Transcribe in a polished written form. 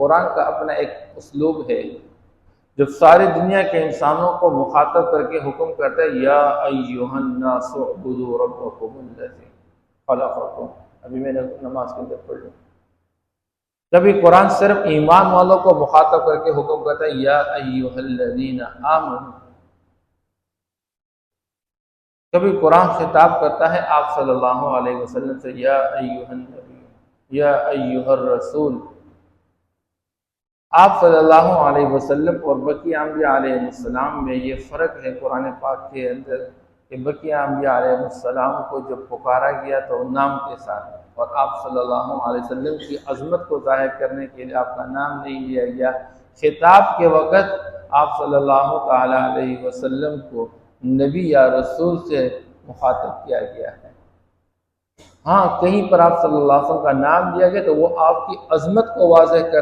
قرآن کا اپنا ایک اسلوب ہے جو ساری دنیا کے انسانوں کو مخاطب کر کے حکم کرتا ہے، یا ایھا الناس اعبدوا ربکم الذی خلقکم۔ ابھی میں نے نماز کے اندر پڑھ لوں۔ کبھی قرآن صرف ایمان والوں کو مخاطب کر کے حکم کرتا ہے، یا ایھا الذین آمنوا۔ کبھی قرآن خطاب کرتا ہے آپ صلی اللہ علیہ وسلم سے، یا ایھا النبی، یا ایھا الرسول۔ آپ صلی اللہ علیہ وسلم اور بقیہ انبیاء علیہ السلام میں یہ فرق ہے قرآن پاک کے اندر کہ بقیہ انبیاء علیہ السلام کو جب پکارا گیا تو نام کے ساتھ، اور آپ صلی اللہ علیہ وسلم کی عظمت کو ظاہر کرنے کے لیے آپ کا نام نہیں لیا گیا۔ خطاب کے وقت آپ صلی اللہ تعالی علیہ وسلم کو نبی یا رسول سے مخاطب کیا گیا ہے۔ ہاں کہیں پر آپ صلی اللہ علیہ وسلم کا نام لیا گیا تو وہ آپ کی عظمت کو واضح کر